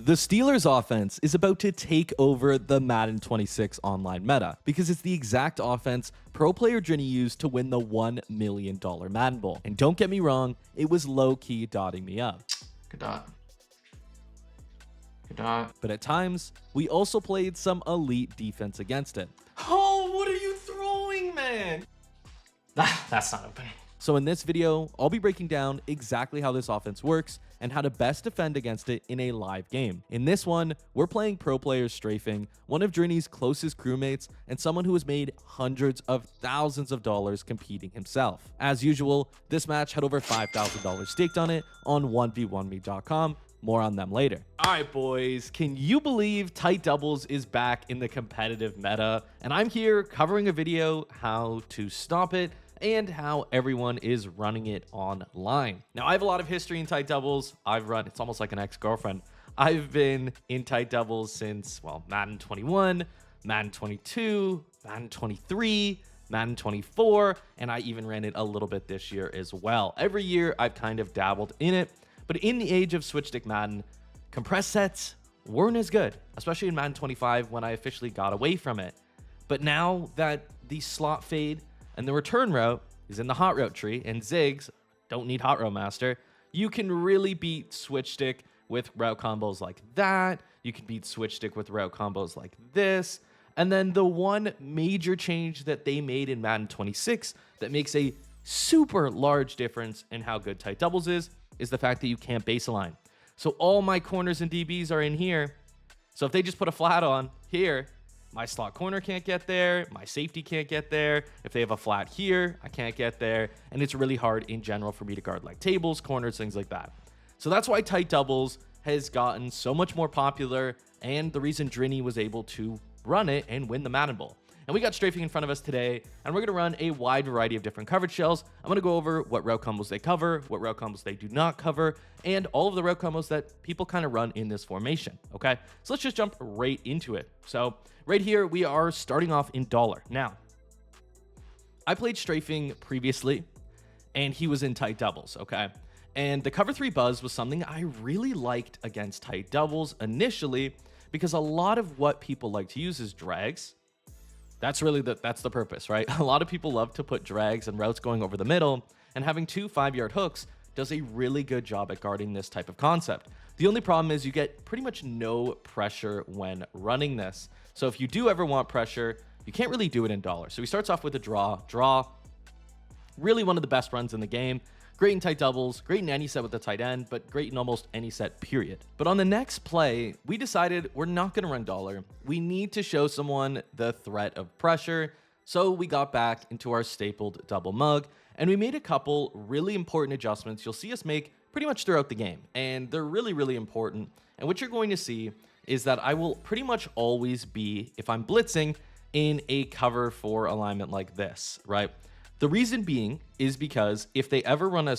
The Steelers offense is about to take over the Madden 26 online meta because it's the exact offense pro player Drini used to win the $1 million Madden Bowl. And don't get me wrong, it was low-key dotting me up. Good dot. Good dot. But at times, we also played some elite defense against it. Oh, what are you throwing, man? That's not open. So in this video, I'll be breaking down exactly how this offense works and how to best defend against it in a live game. In this one, we're playing pro player IbeStrafing, one of Drini's closest crewmates and someone who has made hundreds of thousands of dollars competing himself. As usual, this match had over $5,000 staked on it on 1v1me.com. More on them later. All right, boys, can you believe tight doubles is back in the competitive meta? And I'm here covering a video how to stop it and how everyone is running it online. Now, I have a lot of history in tight doubles. It's almost like an ex-girlfriend. I've been in tight doubles since, well, Madden 21, Madden 22, Madden 23, Madden 24, and I even ran it a little bit this year as well. Every year, I've kind of dabbled in it, but in the age of switch stick Madden, compressed sets weren't as good, especially in Madden 25 when I officially got away from it. But now that the slot fade and the return route is in the hot route tree, and zigs don't need hot route master, you can really beat switch stick with route combos like that. You can beat switch stick with route combos like this. And then the one major change that they made in Madden 26 that makes a super large difference in how good tight doubles is the fact that you can't base align. So all my corners and DBs are in here. So if they just put a flat on here, my slot corner can't get there, my safety can't get there. If they have a flat here, I can't get there. And it's really hard in general for me to guard like tables, corners, things like that. So that's why tight doubles has gotten so much more popular and the reason Drini was able to run it and win the Madden Bowl. And we got IbeStrafing in front of us today, and we're going to run a wide variety of different coverage shells. I'm going to go over what route combos they cover, what route combos they do not cover, and all of the route combos that people kind of run in this formation, okay? So let's just jump right into it. So right here, we are starting off in dollar. Now, I played IbeStrafing previously, and he was in tight doubles, okay? And the cover 3 buzz was something I really liked against tight doubles initially, because a lot of what people like to use is drags. That's the purpose, right? A lot of people love to put drags and routes going over the middle, and having 2 5-yard hooks does a really good job at guarding this type of concept. The only problem is you get pretty much no pressure when running this. So if you do ever want pressure, you can't really do it in dollar. So he starts off with a draw. Draw, really one of the best runs in the game. Great in tight doubles, great in any set with the tight end, but great in almost any set, period. But on the next play, we decided we're not going to run dollar. We need to show someone the threat of pressure. So we got back into our stapled double mug, and we made a couple really important adjustments you'll see us make pretty much throughout the game. And they're really, really important. And what you're going to see is that I will pretty much always be, if I'm blitzing, in a cover 4 alignment like this, right? The reason being is because if they ever run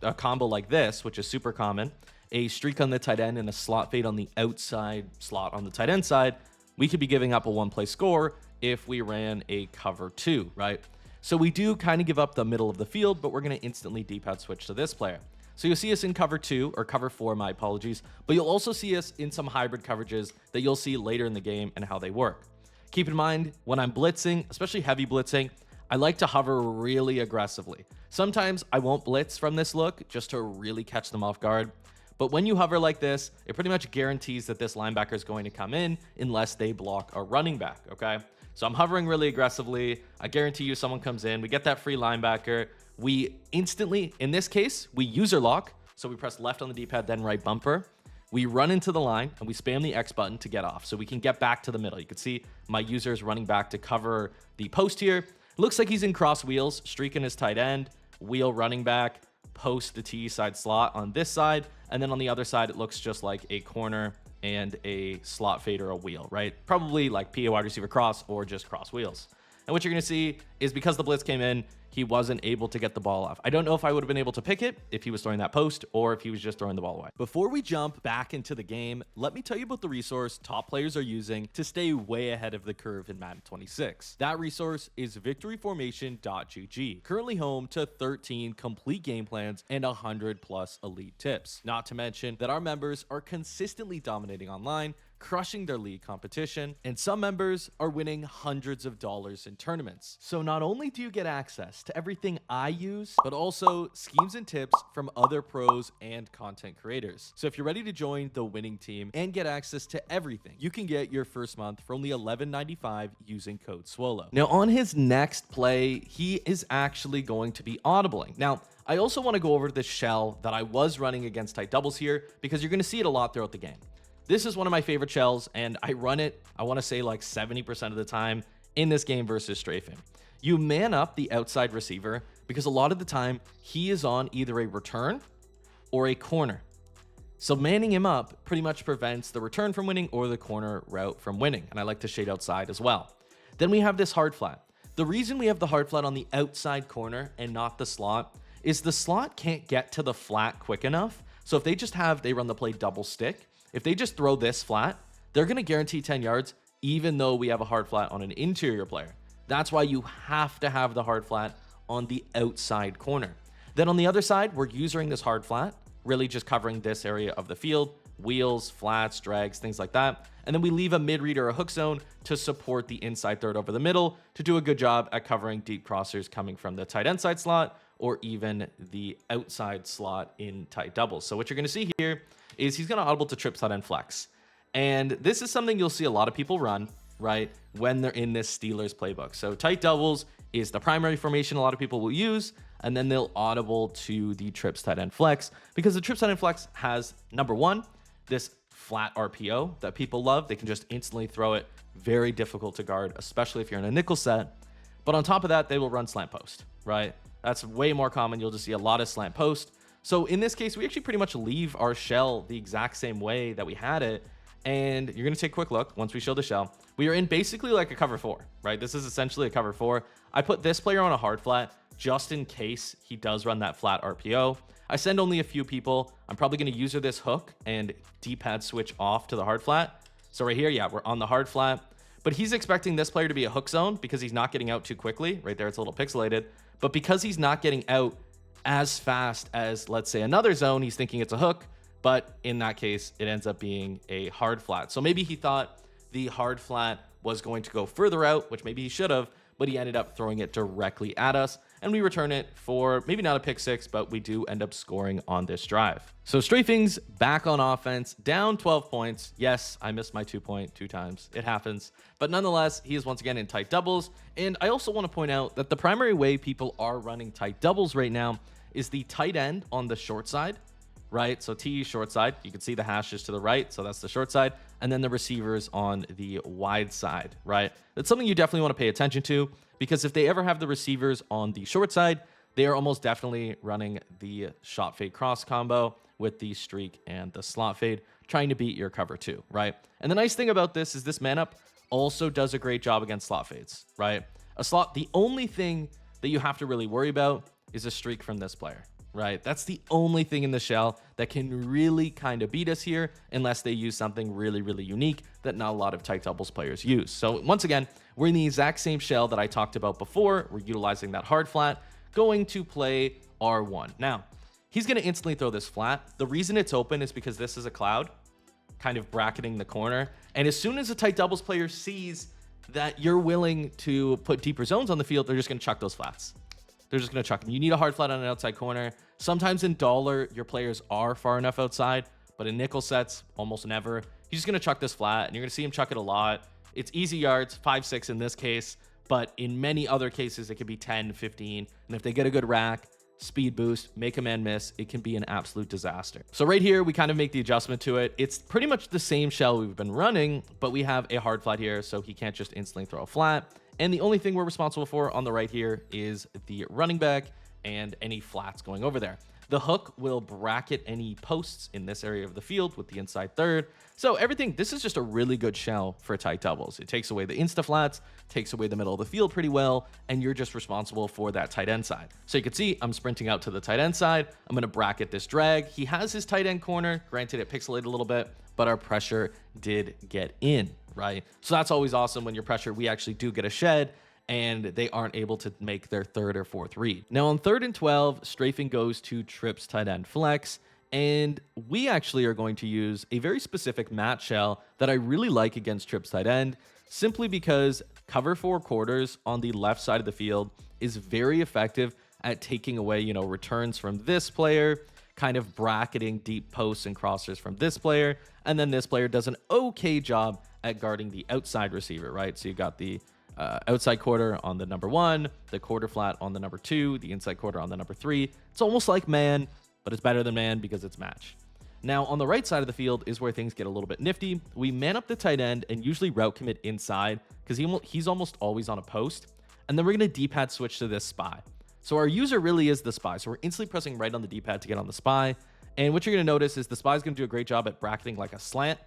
a combo like this, which is super common, a streak on the tight end and a slot fade on the outside slot on the tight end side, we could be giving up a 1-play score if we ran a cover 2, right? So we do kind of give up the middle of the field, but we're going to instantly D-pad switch to this player. So you'll see us in cover 2 or cover 4, my apologies, but you'll also see us in some hybrid coverages that you'll see later in the game and how they work. Keep in mind, when I'm blitzing, especially heavy blitzing, I like to hover really aggressively. Sometimes I won't blitz from this look just to really catch them off guard. But when you hover like this, it pretty much guarantees that this linebacker is going to come in unless they block a running back, okay? So I'm hovering really aggressively. I guarantee you someone comes in, we get that free linebacker. We instantly, in this case, we user lock. So we press left on the D-pad, then right bumper. We run into the line and we spam the X button to get off so we can get back to the middle. You can see my user is running back to cover the post here. It looks like he's in cross wheels, streaking his tight end, wheel running back, post the T side slot on this side. And then on the other side, it looks just like a corner and a slot fade or a wheel, right? Probably like PA wide receiver cross or just cross wheels. And what you're going to see is because the blitz came in, he wasn't able to get the ball off. I don't know if I would have been able to pick it if he was throwing that post or if he was just throwing the ball away. Before we jump back into the game, let me tell you about the resource top players are using to stay way ahead of the curve in Madden 26. That resource is victoryformation.gg, currently home to 13 complete game plans and 100 plus elite tips. Not to mention that our members are consistently dominating online, crushing their league competition, and some members are winning hundreds of dollars in tournaments. So not only do you get access to everything I use, but also schemes and tips from other pros and content creators. So if you're ready to join the winning team and get access to everything, you can get your first month for only $11.95 using code SWOLO. Now on his next play, he is actually going to be audibling. Now, I also want to go over this shell that I was running against tight doubles here because you're going to see it a lot throughout the game. This is one of my favorite shells, and I run it, I want to say like 70% of the time in this game versus strafing. You man up the outside receiver because a lot of the time he is on either a return or a corner. So manning him up pretty much prevents the return from winning or the corner route from winning. And I like to shade outside as well. Then we have this hard flat. The reason we have the hard flat on the outside corner and not the slot is the slot can't get to the flat quick enough. So if they run the play double stick, if they just throw this flat, they're going to guarantee 10 yards, even though we have a hard flat on an interior player. That's why you have to have the hard flat on the outside corner. Then on the other side, we're using this hard flat, really just covering this area of the field, wheels, flats, drags, things like that. And then we leave a mid-read or a hook zone to support the inside third over the middle to do a good job at covering deep crossers coming from the tight end side slot or even the outside slot in tight doubles. So what you're going to see here is he's going to audible to trip tight end flex. And this is something you'll see a lot of people run, right, when they're in this Steelers playbook. So tight doubles is the primary formation a lot of people will use, and then they'll audible to the trips tight end flex because the trips tight end flex has, number one, this flat RPO that people love. They can just instantly throw it. Very difficult to guard, especially if you're in a nickel set. But on top of that, they will run slant post, right? That's way more common. You'll just see a lot of slant post. So in this case, we actually pretty much leave our shell the exact same way that we had it. And you're going to take a quick look once we show the shell. We are in basically like a cover 4, right? This is essentially a cover 4. I put this player on a hard flat just in case he does run that flat RPO. I send only a few people. I'm probably going to user this hook and D-pad switch off to the hard flat. So right here, yeah, we're on the hard flat. But he's expecting this player to be a hook zone because he's not getting out too quickly. Right there, it's a little pixelated. But because he's not getting out as fast as, let's say, another zone, he's thinking it's a hook. But in that case, it ends up being a hard flat. So maybe he thought the hard flat was going to go further out, which maybe he should have, but he ended up throwing it directly at us. And we return it for maybe not a pick 6, but we do end up scoring on this drive. So Strafing's back on offense, down 12 points. Yes, I missed my 2-point 2 times. It happens. But nonetheless, he is once again in tight doubles. And I also want to point out that the primary way people are running tight doubles right now is the tight end on the short side, right? So T short side, you can see the hashes to the right. So that's the short side. And then the receivers on the wide side, right? That's something you definitely want to pay attention to because if they ever have the receivers on the short side, they are almost definitely running the shot fade cross combo with the streak and the slot fade, trying to beat your cover 2, right? And the nice thing about this is this man up also does a great job against slot fades, right? A slot, the only thing that you have to really worry about is a streak from this player, right? That's the only thing in the shell that can really kind of beat us here unless they use something really, really unique that not a lot of tight doubles players use. So once again, we're in the exact same shell that I talked about before. We're utilizing that hard flat, going to play R1. Now, he's going to instantly throw this flat. The reason it's open is because this is a cloud kind of bracketing the corner. And as soon as a tight doubles player sees that you're willing to put deeper zones on the field, they're just going to chuck those flats. They're just going to chuck them. You need a hard flat on an outside corner. Sometimes in dollar, your players are far enough outside, but in nickel sets, almost never. He's just going to chuck this flat, and you're going to see him chuck it a lot. It's easy yards, 5-6 in this case, but in many other cases, it could be 10, 15. And if they get a good rack, speed boost, make a man miss, it can be an absolute disaster. So right here, we kind of make the adjustment to it. It's pretty much the same shell we've been running, but we have a hard flat here, so he can't just instantly throw a flat. And the only thing we're responsible for on the right here is the running back and any flats going over there. The hook will bracket any posts in this area of the field with the inside third. So everything, this is just a really good shell for tight doubles. It takes away the insta flats, takes away the middle of the field pretty well, and you're just responsible for that tight end side. So you can see I'm sprinting out to the tight end side. I'm going to bracket this drag. He has his tight end corner. Granted, it pixelated a little bit, but our pressure did get in, right? So that's always awesome when your pressure, we actually do get a shed, and they aren't able to make their third or fourth read. Now on 3rd and 12, strafing goes to trips tight end flex, and we actually are going to use a very specific mat shell that I really like against trips tight end, simply because cover 4 quarters on the left side of the field is very effective at taking away, returns from this player, kind of bracketing deep posts and crossers from this player, and then this player does an okay job at guarding the outside receiver, right? So you got the outside quarter on the number 1, the quarter flat on the number 2, the inside quarter on the number 3. It's almost like man, but it's better than man because it's match. Now, on the right side of the field is where things get a little bit nifty. We man up the tight end and usually route commit inside because he's almost always on a post. And then we're going to D-pad switch to this spy. So our user really is the spy. So we're instantly pressing right on the D-pad to get on the spy. And what you're going to notice is the spy is going to do a great job at bracketing like a slant.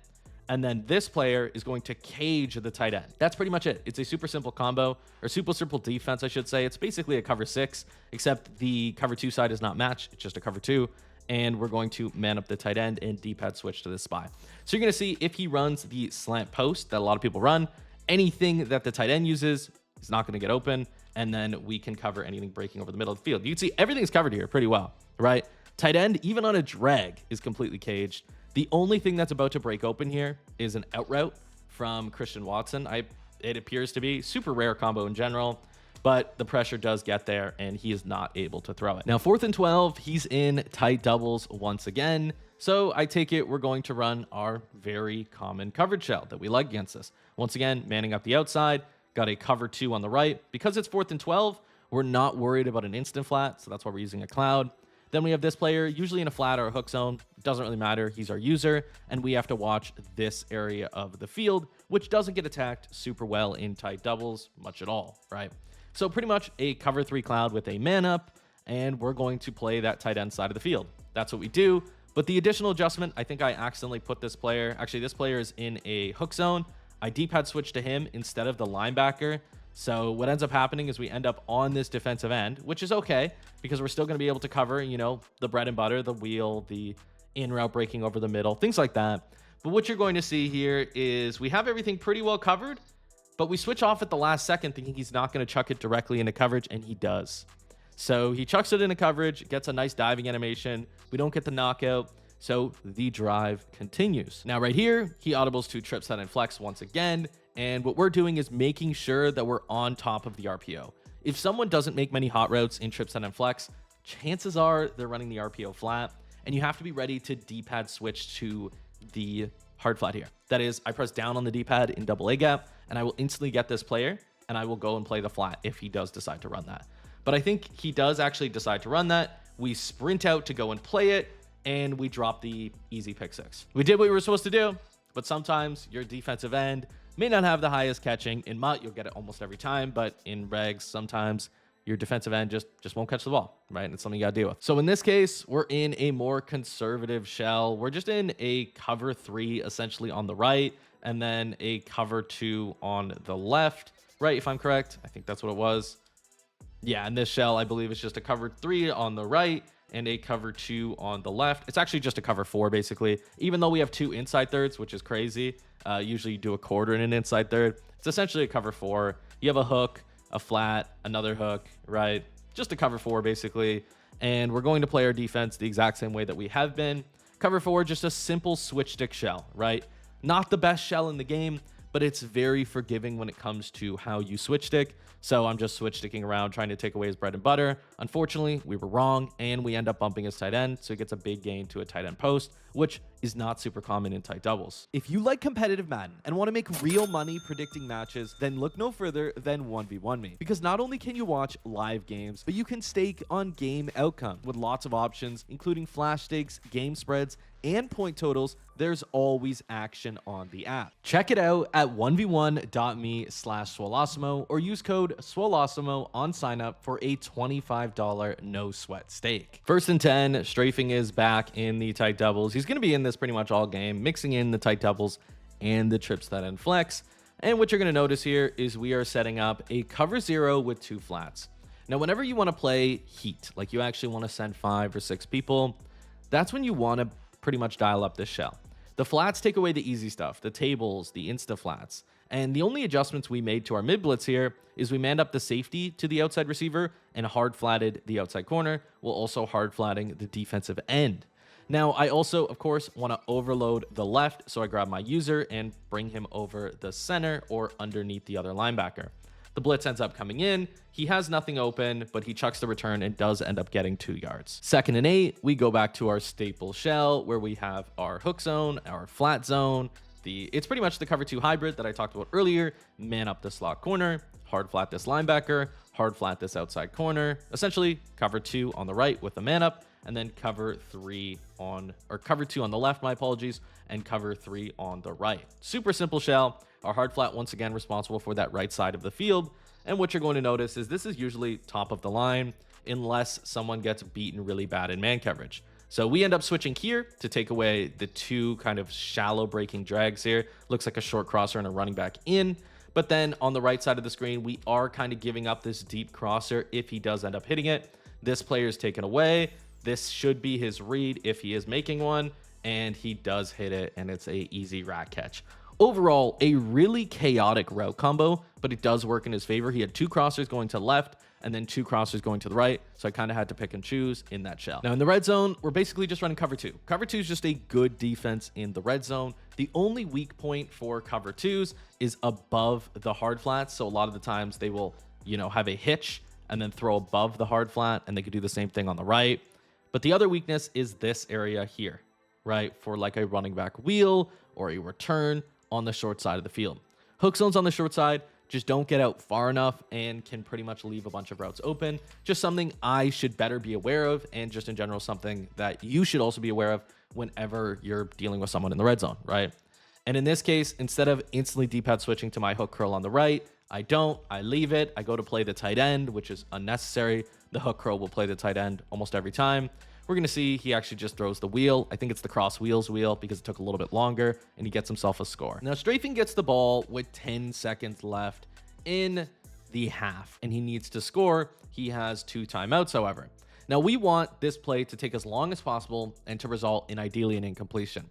And then this player is going to cage the tight end. That's pretty much it. It's a super simple combo, or super simple defense, I should say. It's basically a cover 6, except the cover 2 side is not matched. It's just a cover 2. And we're going to man up the tight end and D-pad switch to the spy. So you're going to see if he runs the slant post that a lot of people run, anything that the tight end uses is not going to get open. And then we can cover anything breaking over the middle of the field. You can see everything's covered here pretty well, right? Tight end, even on a drag, is completely caged. The only thing that's about to break open here is an out route from Christian Watson. It appears to be super rare combo in general, but the pressure does get there and he is not able to throw it. Now 4th and 12, he's in tight doubles once again. So I take it we're going to run our very common coverage shell that we like against this. Once again, manning up the outside, got a cover 2 on the right. Because it's 4th and 12, we're not worried about an instant flat, so that's why we're using a cloud. Then we have this player, usually in a flat or a hook zone. Doesn't really matter. He's our user, and we have to watch this area of the field, which doesn't get attacked super well in tight doubles, much at all, right? So pretty much a cover 3 cloud with a man up, and we're going to play that tight end side of the field. That's what we do. But the additional adjustment, I think I accidentally put this player. Actually, this player is in a hook zone. I D-pad switch to him instead of the linebacker. So what ends up happening is we end up on this defensive end, which is okay because we're still going to be able to cover, the bread and butter, the wheel, the in route breaking over the middle, things like that. But what you're going to see here is we have everything pretty well covered, but we switch off at the last second thinking he's not going to chuck it directly into coverage, and he does. So he chucks it into coverage, gets a nice diving animation. We don't get the knockout. So the drive continues. Now right here, he audibles to trip set and flex once again. And what we're doing is making sure that we're on top of the RPO. If someone doesn't make many hot routes in trip set and flex, chances are they're running the RPO flat, and you have to be ready to D-pad switch to the hard flat here. That is, I press down on the D-pad in double A gap, and I will instantly get this player, and I will go and play the flat if he does decide to run that. But I think he does actually decide to run that. We sprint out to go and play it, and we drop the easy pick 6. We did what we were supposed to do, but sometimes your defensive end may not have the highest catching. In MUT, you'll get it almost every time, but in regs, sometimes your defensive end just won't catch the ball, right? And it's something you gotta deal with. So in this case, we're in a more conservative shell. We're just in a cover 3 essentially on the right, and then a cover 2 on the left, right? If I'm correct, I think that's what it was. Yeah, in this shell, I believe it's just a cover 3 on the right and a cover 2 on the left. It's actually just a cover 4, basically. Even though we have 2 inside thirds, which is crazy. Usually you do a quarter in an inside third. It's essentially a cover 4. You have a hook, a flat, another hook, right? Just a cover 4, basically. And we're going to play our defense the exact same way that we have been. Cover 4, just a simple switch stick shell, right? Not the best shell in the game, but it's very forgiving when it comes to how you switch stick. So I'm just switch sticking around trying to take away his bread and butter. Unfortunately, we were wrong, and we end up bumping his tight end, so he gets a big gain to a tight end post, which is not super common in tight doubles. If you like competitive Madden and want to make real money predicting matches, then look no further than 1v1 Me. Because not only can you watch live games, but you can stake on game outcome with lots of options, including flash stakes, game spreads, and point totals, there's always action on the app. Check it out at 1v1.me/Swolosimo or use code Swolosimo on sign up for a $25 no sweat stake. First and 10, Strafing is back in the tight doubles. He's going to be in this pretty much all game, mixing in the tight doubles and the trips that end flex. And what you're going to notice here is we are setting up a cover 0 with 2 flats. Now, whenever you want to play heat, like you actually want to send 5 or 6 people, that's when you want to pretty much dial up this shell. The flats take away the easy stuff, the tables, the insta flats. And the only adjustments we made to our mid blitz here is we manned up the safety to the outside receiver and hard flatted the outside corner, while also hard flatting the defensive end. Now, I also, of course, want to overload the left, so I grab my user and bring him over the center or underneath the other linebacker. The blitz ends up coming in. He has nothing open, but he chucks the return and does end up getting 2 yards. 2nd and 8, we go back to our staple shell where we have our hook zone, our flat zone. It's pretty much the cover 2 hybrid that I talked about earlier. Man up the slot corner, hard flat this linebacker, hard flat this outside corner. Essentially, cover 2 on the right with the man up, and then cover 2 on the left, my apologies, and cover 3 on the right. Super simple shell. Our hard flat, once again, responsible for that right side of the field. And what you're going to notice is this is usually top of the line unless someone gets beaten really bad in man coverage. So we end up switching here to take away the 2 kind of shallow breaking drags here. Looks like a short crosser and a running back in. But then on the right side of the screen, we are kind of giving up this deep crosser if he does end up hitting it. This player is taken away. This should be his read if he is making one, and he does hit it, and it's a easy rat catch. Overall, a really chaotic route combo, but it does work in his favor. He had 2 crossers going to the left and then 2 crossers going to the right, so I kind of had to pick and choose in that shell. Now, in the red zone, we're basically just running cover 2. Cover 2 is just a good defense in the red zone. The only weak point for cover 2s is above the hard flats, so a lot of the times they will, have a hitch and then throw above the hard flat, and they could do the same thing on the right. But the other weakness is this area here, right? For like a running back wheel or a return on the short side of the field. Hook zones on the short side just don't get out far enough and can pretty much leave a bunch of routes open. Just something I should better be aware of, and just in general something that you should also be aware of whenever you're dealing with someone in the red zone, right? And in this case, instead of instantly D-pad switching to my hook curl on the right, I leave it. I go to play the tight end, which is unnecessary. The hook curl will play the tight end almost every time. We're going to see he actually just throws the wheel. I think it's the cross wheels wheel because it took a little bit longer, and he gets himself a score. Now, Strafing gets the ball with 10 seconds left in the half, and he needs to score. He has 2 timeouts, however. Now, we want this play to take as long as possible and to result in ideally an incompletion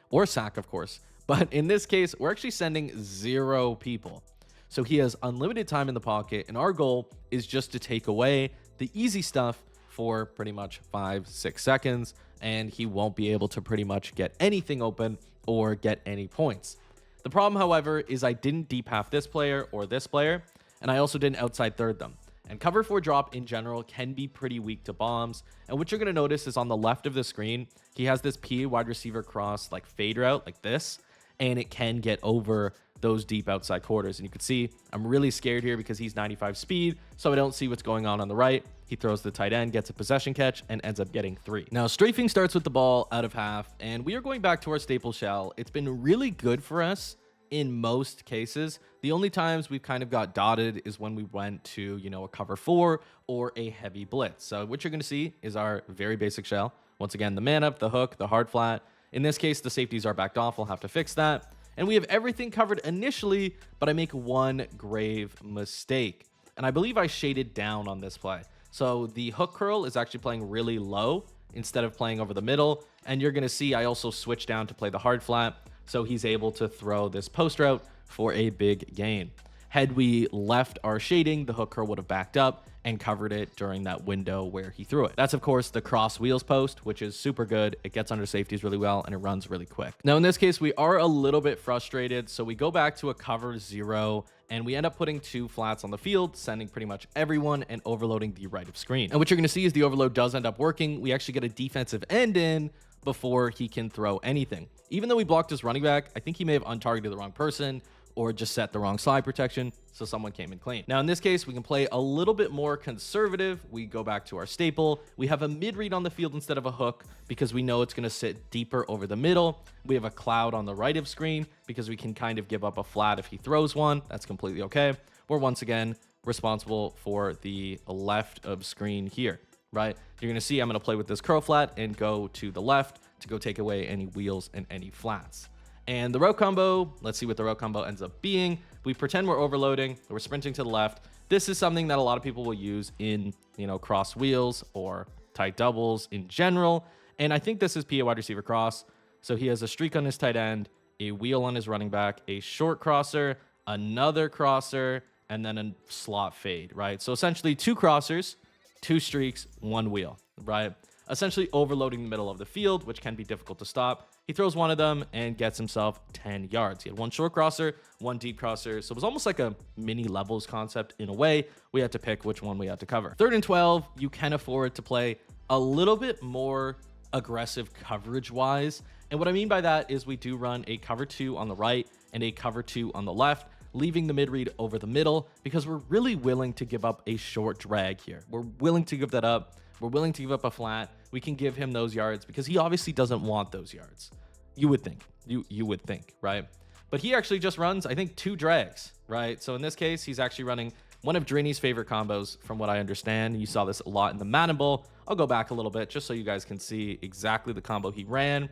or sack, of course. But in this case, we're actually sending 0 people. So he has unlimited time in the pocket, and our goal is just to take away the easy stuff for pretty much 5-6 seconds, and he won't be able to pretty much get anything open or get any points. The problem, however, is I didn't deep half this player or this player, and I also didn't outside third them. And cover 4 drop in general can be pretty weak to bombs. And what you're going to notice is on the left of the screen, he has this P wide receiver cross like fade route like this, and it can get over those deep outside quarters. And you can see I'm really scared here because he's 95 speed, so I don't see what's going on the right. He throws the tight end, gets a possession catch, and ends up getting 3. Now, Strafing starts with the ball out of half, and we are going back to our staple shell. It's been really good for us in most cases. The only times we've kind of got dotted is when we went to, a cover 4 or a heavy blitz. So what you're going to see is our very basic shell. Once again, the man up, the hook, the hard flat. In this case, the safeties are backed off. We'll have to fix that. And we have everything covered initially, but I make one grave mistake. And I believe I shaded down on this play. So the hook curl is actually playing really low instead of playing over the middle. And you're going to see I also switch down to play the hard flat. So he's able to throw this post route for a big gain. Had we left our shading, the hook curl would have backed up and covered it during that window where he threw it. That's, of course, the cross wheels post, which is super good. It gets under safeties really well, and it runs really quick. Now, in this case, we are a little bit frustrated, so we go back to a cover 0, and we end up putting 2 flats on the field, sending pretty much everyone and overloading the right of screen. And what you're going to see is the overload does end up working. We actually get a defensive end in before he can throw anything. Even though we blocked his running back, I think he may have untargeted the wrong person, or just set the wrong slide protection, so someone came in clean. Now in this case, we can play a little bit more conservative. We go back to our staple. We have a mid read on the field instead of a hook because we know it's going to sit deeper over the middle. We have a cloud on the right of screen because we can kind of give up a flat if he throws one. That's completely okay. We're once again responsible for the left of screen here, right? You're going to see I'm going to play with this curl flat and go to the left to go take away any wheels and any flats. And the route combo, let's see what the route combo ends up being. We pretend we're overloading, we're sprinting to the left. This is something that a lot of people will use in, cross wheels or tight doubles in general. And I think this is PA wide receiver cross. So he has a streak on his tight end, a wheel on his running back, a short crosser, another crosser, and then a slot fade, right? So essentially 2 crossers, 2 streaks, 1 wheel, right? Essentially overloading the middle of the field, which can be difficult to stop. He throws one of them and gets himself 10 yards. He had 1 short crosser, 1 deep crosser. So it was almost like a mini levels concept in a way. We had to pick which one we had to cover. 3rd and 12, you can afford to play a little bit more aggressive coverage wise. And what I mean by that is we do run a cover 2 on the right and a cover 2 on the left, leaving the mid read over the middle because we're really willing to give up a short drag here. We're willing to give that up. We're willing to give up a flat. We can give him those yards because he obviously doesn't want those yards. You would think. You would think, right? But he actually just runs, I think, 2 drags, right? So in this case, he's actually running one of Drini's favorite combos, from what I understand. You saw this a lot in the Madden Bowl. I'll go back a little bit just so you guys can see exactly the combo he ran.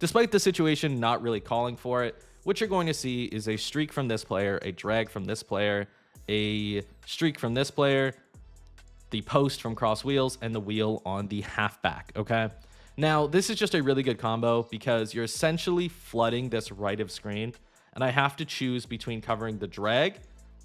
Despite the situation not really calling for it, what you're going to see is a streak from this player, a drag from this player, a streak from this player, the post from cross wheels, and the wheel on the halfback, okay? Now, this is just a really good combo because you're essentially flooding this right of screen, and I have to choose between covering the drag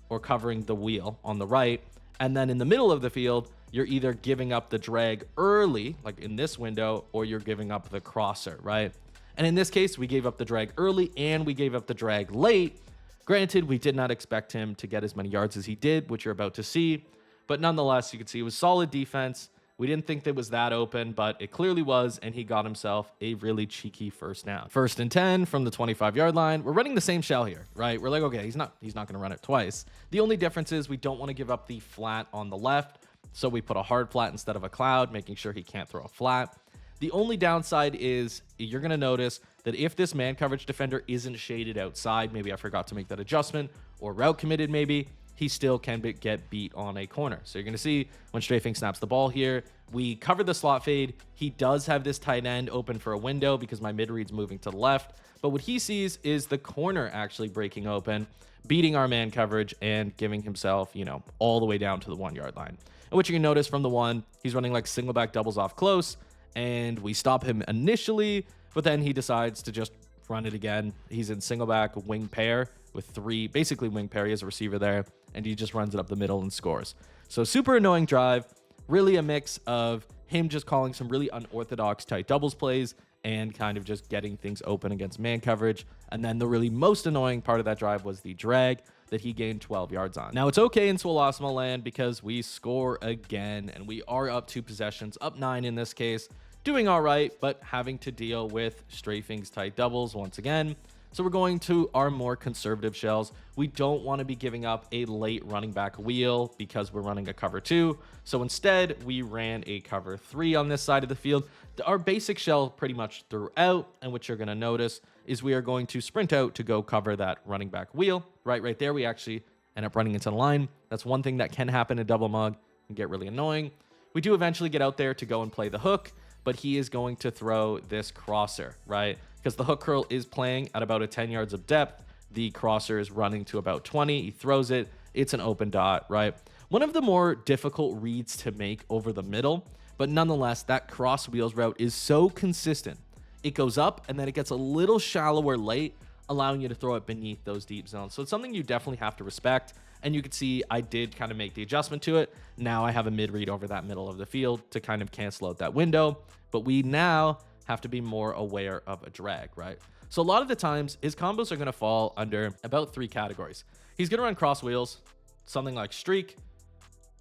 or covering the wheel on the right, and then in the middle of the field, you're either giving up the drag early, like in this window, or you're giving up the crosser, right? And in this case, we gave up the drag early and we gave up the drag late. Granted, we did not expect him to get as many yards as he did, which you're about to see. But nonetheless, you can see it was solid defense. We didn't think that was that open, but it clearly was, and he got himself a really cheeky first down. 1st and 10 from the 25-yard line. We're running the same shell here, right? We're like, okay, he's not going to run it twice. The only difference is we don't want to give up the flat on the left, so we put a hard flat instead of a cloud, making sure he can't throw a flat. The only downside is you're going to notice that if this man coverage defender isn't shaded outside, maybe I forgot to make that adjustment, or route committed maybe, he still can get beat on a corner. So you're going to see when Strafing snaps the ball here, we cover the slot fade. He does have this tight end open for a window because my mid read's moving to the left. But what he sees is the corner actually breaking open, beating our man coverage and giving himself, all the way down to the 1-yard line. And what you can notice from the one, he's running like single back doubles off close, and we stop him initially, but then he decides to just run it again. He's in single back wing pair with 3, basically wing pair. He has a receiver there, and he just runs it up the middle and scores. So super annoying drive, really a mix of him just calling some really unorthodox tight doubles plays and kind of just getting things open against man coverage. And then the really most annoying part of that drive was the drag that he gained 12 yards on. Now it's okay in Swolosimo land because we score again, and we are up 2 possessions, up 9 in this case, doing all right, but having to deal with Strafing's tight doubles once again. So we're going to our more conservative shells. We don't want to be giving up a late running back wheel because we're running a cover 2. So instead, we ran a cover 3 on this side of the field. Our basic shell pretty much throughout, and what you're going to notice is we are going to sprint out to go cover that running back wheel. Right there, we actually end up running into the line. That's one thing that can happen in double mug and get really annoying. We do eventually get out there to go and play the hook, but he is going to throw this crosser, right? Because the hook curl is playing at about a 10 yards of depth. The crosser is running to about 20. He throws it. It's an open dot, right? One of the more difficult reads to make over the middle, but nonetheless, that cross wheels route is so consistent. It goes up and then it gets a little shallower late, allowing you to throw it beneath those deep zones. So it's something you definitely have to respect. And you can see I did kind of make the adjustment to it. Now I have a mid read over that middle of the field to kind of cancel out that window. But we now have to be more aware of a drag, right? So a lot of the times his combos are going to fall under about 3 categories. He's going to run cross wheels, something like streak,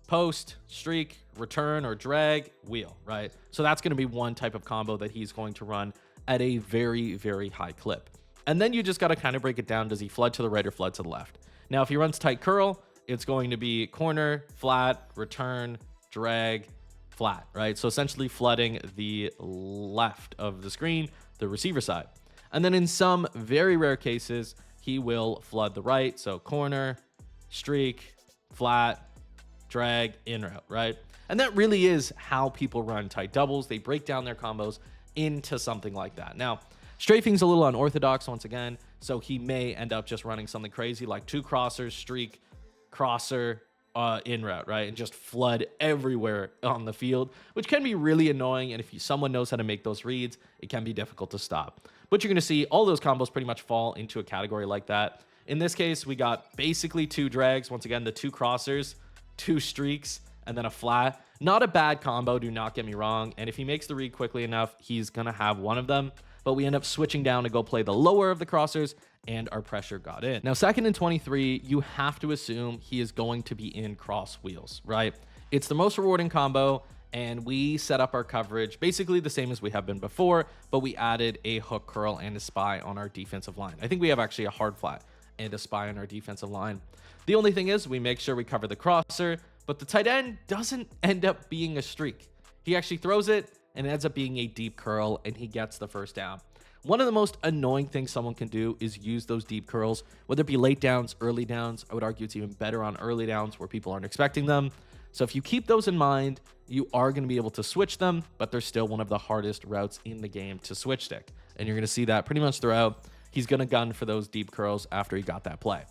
post, streak, return, or drag, wheel, right? So that's going to be one type of combo that he's going to run at a very, very high clip. And then you just got to kind of break it down. Does he flood to the right or flood to the left? Now, if he runs tight curl, it's going to be corner, flat, return, drag, flat, right? So essentially flooding the left of the screen, the receiver side. And then in some very rare cases, he will flood the right. So corner, streak, flat, drag, in route, right? And that really is how people run tight doubles. They break down their combos into something like that. Now, strafing's a little unorthodox once again, so he may end up just running something crazy like 2 crossers, streak, crosser, in route, right? And just flood everywhere on the field, which can be really annoying. And if someone knows how to make those reads, it can be difficult to stop. But you're going to see all those combos pretty much fall into a category like that. In this case, we got basically 2 drags. Once again, the 2 crossers, 2 streaks, and then a flat. Not a bad combo, do not get me wrong. And if he makes the read quickly enough, he's going to have one of them. But we end up switching down to go play the lower of the crossers, and our pressure got in. Now, 2nd and 23, you have to assume he is going to be in cross wheels, right? It's the most rewarding combo, and we set up our coverage basically the same as we have been before, but we added a hook curl and a spy on our defensive line. I think we have actually a hard flat and a spy on our defensive line. The only thing is we make sure we cover the crosser, but the tight end doesn't end up being a streak. He actually throws it, and it ends up being a deep curl, and he gets the first down. One of the most annoying things someone can do is use those deep curls, whether it be late downs, early downs. I would argue it's even better on early downs where people aren't expecting them. So if you keep those in mind, you are going to be able to switch them, but they're still one of the hardest routes in the game to switch stick. And you're going to see that pretty much throughout. He's going to gun for those deep curls after he got that play.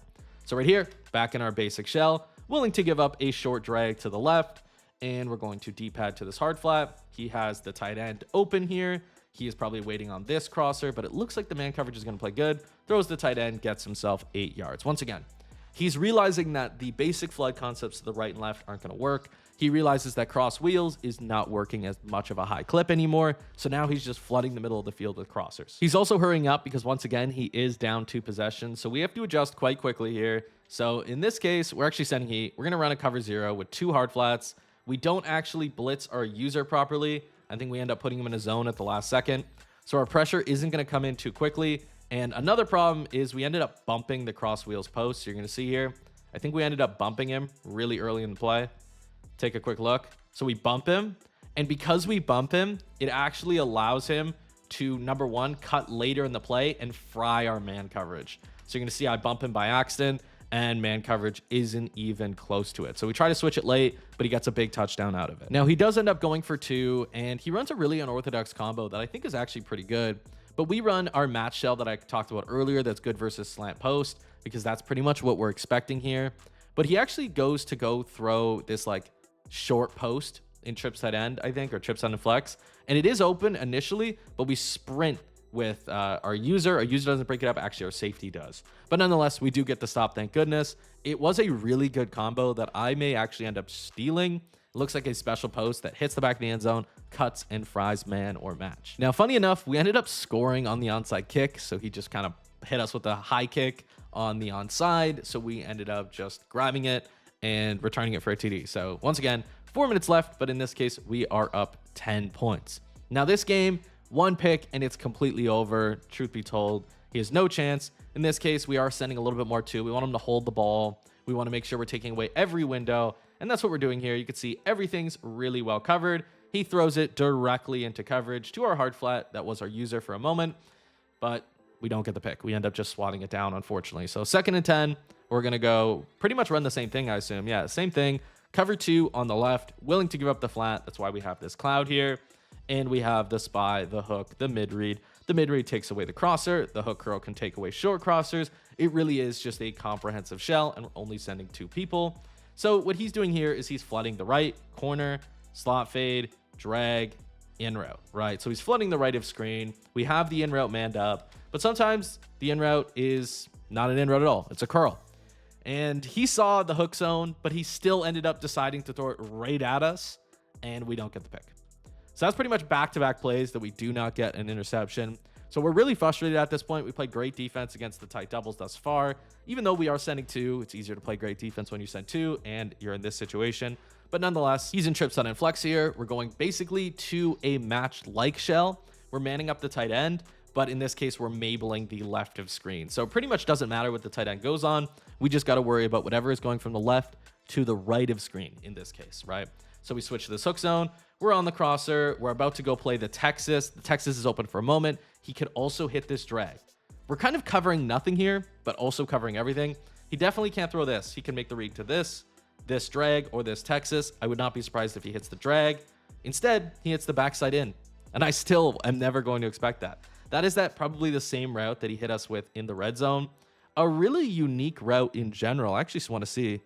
So right here, back in our basic shell, willing to give up a short drag to the left, and we're going to D-pad to this hard flat. He has the tight end open here. He is probably waiting on this crosser, but it looks like the man coverage is going to play good. Throws the tight end, gets himself 8 yards. Once again, he's realizing that the basic flood concepts to the right and left aren't going to work. He realizes that cross wheels is not working as much of a high clip anymore. So now he's just flooding the middle of the field with crossers. He's also hurrying up because once again, he is down 2 possessions. So we have to adjust quite quickly here. So in this case, we're actually sending heat. We're going to run a cover 0 with 2 hard flats. We don't actually blitz our user properly. I think we end up putting him in a zone at the last second. So our pressure isn't going to come in too quickly. And another problem is we ended up bumping the cross wheels post. You're going to see here, I think we ended up bumping him really early in the play. Take a quick look. So we bump him. And because we bump him, it actually allows him to, number 1, cut later in the play and fry our man coverage. So you're going to see I bump him by accident, and man coverage isn't even close to it. So we try to switch it late, but he gets a big touchdown out of it. Now, he does end up going for 2, and he runs a really unorthodox combo that I think is actually pretty good. But we run our match shell that I talked about earlier that's good versus slant post, because that's pretty much what we're expecting here. But he actually goes to go throw this like short post in trips tight end, I think, or trips on the flex. And it is open initially, but we sprint with our user. Our user doesn't break it up. Actually, our safety does. But nonetheless, we do get the stop, thank goodness. It was a really good combo that I may actually end up stealing. It looks like a special post that hits the back of the end zone, cuts, and fries man or match. Now, funny enough, we ended up scoring on the onside kick. So he just kind of hit us with a high kick on the onside. So we ended up just grabbing it and returning it for a TD. So once again, 4 minutes left, but in this case, we are up 10 points. Now this game, 1 pick and it's completely over. Truth be told, he has no chance. In this case, we are sending a little bit more too. We want him to hold the ball. We want to make sure we're taking away every window. And that's what we're doing here. You can see everything's really well covered. He throws it directly into coverage to our hard flat. That was our user for a moment, but we don't get the pick. We end up just swatting it down, unfortunately. So 2nd and 10, we're going to go pretty much run the same thing, I assume. Yeah, same thing. Cover 2 on the left, willing to give up the flat. That's why we have this cloud here. And we have the spy, the hook, the mid read. The mid read takes away the crosser. The hook curl can take away short crossers. It really is just a comprehensive shell, and we're only sending 2 people. So what he's doing here is he's flooding the right corner, slot fade, drag, in route, right? So he's flooding the right of screen. We have the in route manned up, but sometimes the in route is not an in route at all. It's a curl. And he saw the hook zone, but he still ended up deciding to throw it right at us, and we don't get the pick. So that's pretty much back-to-back plays that we do not get an interception. So we're really frustrated at this point. We played great defense against the tight doubles thus far. Even though we are sending 2, it's easier to play great defense when you send 2 and you're in this situation. But nonetheless, he's in trip, stun, and flex here. We're going basically to a match-like shell. We're manning up the tight end, but in this case, we're mabling the left of screen. So it pretty much doesn't matter what the tight end goes on. We just got to worry about whatever is going from the left to the right of screen in this case, right? So we switch to this hook zone. We're on the crosser. We're about to go play the Texas. The Texas is open for a moment. He could also hit this drag. We're kind of covering nothing here, but also covering everything. He definitely can't throw this. He can make the read to this drag, or this Texas. I would not be surprised if he hits the drag. Instead, he hits the backside in. And I still am never going to expect that. That is probably the same route that he hit us with in the red zone. A really unique route in general. I actually just want to see.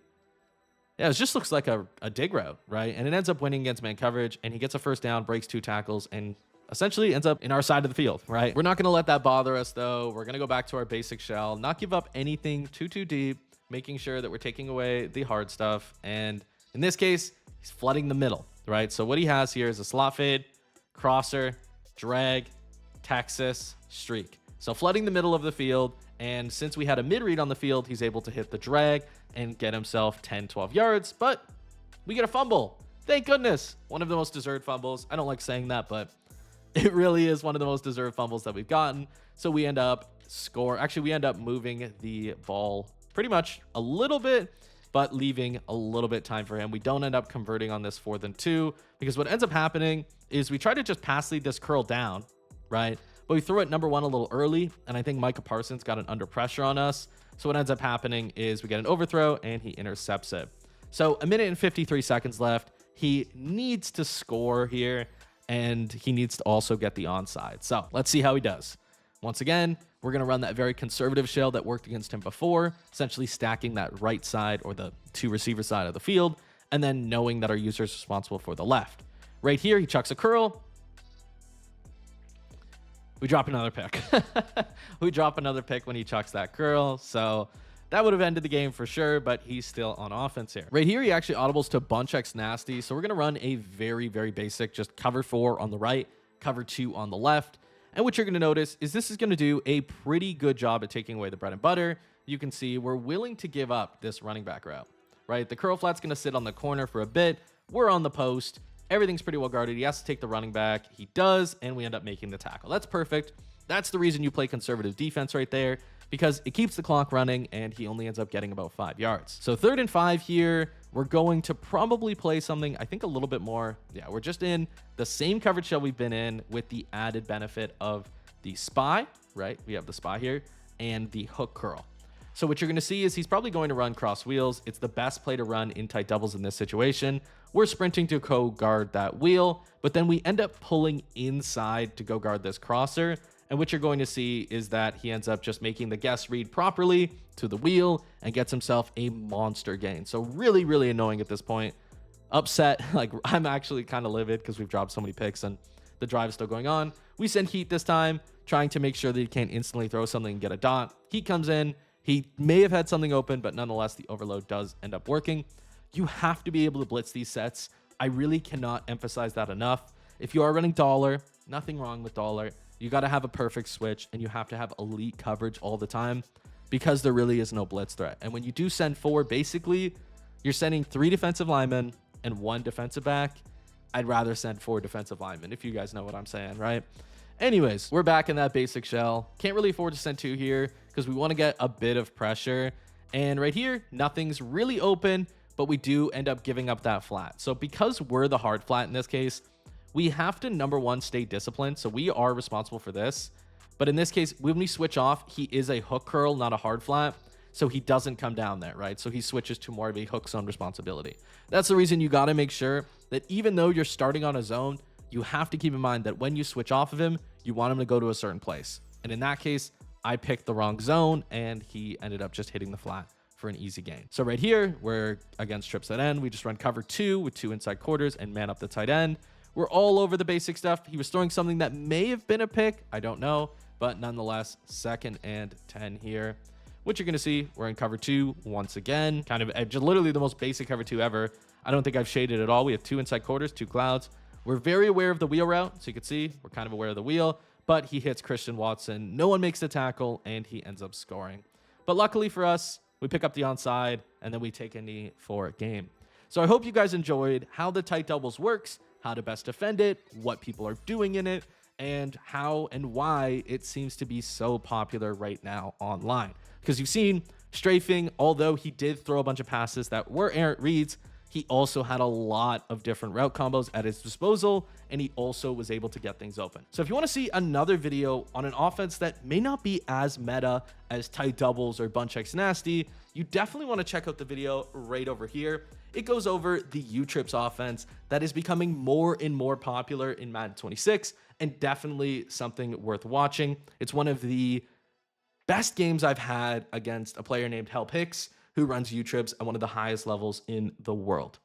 Yeah, it just looks like a dig route, right? And it ends up winning against man coverage, and he gets a first down, breaks 2 tackles, and essentially ends up in our side of the field, right? We're not going to let that bother us, though. We're going to go back to our basic shell, not give up anything too deep, making sure that we're taking away the hard stuff. And in this case, he's flooding the middle, right? So what he has here is a slot fade, crosser, drag, Texas, streak. So flooding the middle of the field. And since we had a mid read on the field, he's able to hit the drag and get himself 10, 12 yards. But we get a fumble. Thank goodness. One of the most deserved fumbles. I don't like saying that, but it really is one of the most deserved fumbles that we've gotten. So we end up we end up moving the ball pretty much a little bit, but leaving a little bit time for him. We don't end up converting on this 4th and 2, because what ends up happening is we try to just pass lead this curl down, right? But we threw it number 1 a little early, and I think Micah Parsons got an under pressure on us. So what ends up happening is we get an overthrow, and he intercepts it. So 1 minute and 53 seconds left. He needs to score here, and he needs to also get the onside. So let's see how he does. Once again, we're going to run that very conservative shell that worked against him before, essentially stacking that right side, or the 2 receiver side of the field, and then knowing that our user is responsible for the left. Right here, he chucks a curl. We drop another pick. We drop another pick when he chucks that curl. So that would have ended the game for sure, but he's still on offense here. Right here, he actually audibles to bunch X nasty. So we're going to run a very, very basic, just cover 4 on the right, cover 2 on the left. And what you're going to notice is this is going to do a pretty good job at taking away the bread and butter. You can see we're willing to give up this running back route, right? The curl flat's going to sit on the corner for a bit. We're on the post. Everything's pretty well guarded. He has to take the running back. He does, and we end up making the tackle. That's perfect. That's the reason you play conservative defense right there, because it keeps the clock running, and he only ends up getting about 5 yards. So 3rd and 5 here. We're going to probably play something, I think, a little bit more. Yeah, we're just in the same coverage shell we've been in, with the added benefit of the spy, right? We have the spy here, and the hook curl. So what you're going to see is he's probably going to run cross wheels. It's the best play to run in tight doubles in this situation. We're sprinting to co-guard that wheel, but then we end up pulling inside to go guard this crosser. And what you're going to see is that he ends up just making the guess read properly to the wheel and gets himself a monster gain. So really, really annoying at this point. Upset. Like, I'm actually kind of livid because we've dropped so many picks and the drive is still going on. We send Heat this time, trying to make sure that he can't instantly throw something and get a dot. Heat comes in. He may have had something open, but nonetheless, the overload does end up working. You have to be able to blitz these sets. I really cannot emphasize that enough. If you are running dollar, nothing wrong with dollar. You got to have a perfect switch, and you have to have elite coverage all the time, because there really is no blitz threat. And when you do send 4, basically, you're sending 3 defensive linemen and 1 defensive back. I'd rather send 4 defensive linemen, if you guys know what I'm saying, right? Anyways, we're back in that basic shell. Can't really afford to send 2 here because we want to get a bit of pressure. And right here, nothing's really open, but we do end up giving up that flat. So because we're the hard flat in this case, we have to, number 1, stay disciplined. So we are responsible for this. But in this case, when we switch off, he is a hook curl, not a hard flat. So he doesn't come down there, right? So he switches to more of a hook zone responsibility. That's the reason you got to make sure that even though you're starting on a zone, you have to keep in mind that when you switch off of him, you want him to go to a certain place. And in that case, I picked the wrong zone, and he ended up just hitting the flat for an easy gain. So right here, we're against trips at end. We just run cover 2 with 2 inside quarters and man up the tight end. We're all over the basic stuff. He was throwing something that may have been a pick. I don't know. But nonetheless, 2nd and 10 here. What you're going to see, we're in cover 2 once again. Kind of just literally the most basic cover 2 ever. I don't think I've shaded at all. We have 2 inside quarters, 2 clouds. We're very aware of the wheel route. So you can see we're kind of aware of the wheel. But he hits Christian Watson. No one makes the tackle, and he ends up scoring. But luckily for us, we pick up the onside, and then we take a knee for a game. So I hope you guys enjoyed how the tight doubles works, how to best defend it, what people are doing in it, and how and why it seems to be so popular right now online. Because you've seen Strafing, although he did throw a bunch of passes that were errant reads, he also had a lot of different route combos at his disposal, and he also was able to get things open. So if you want to see another video on an offense that may not be as meta as tight doubles or bunch X nasty, you definitely want to check out the video right over here. It goes over the U-Trips offense that is becoming more and more popular in Madden 26, and definitely something worth watching. It's one of the best games I've had against a player named Help Hicks, who runs U-Trips at one of the highest levels in the world.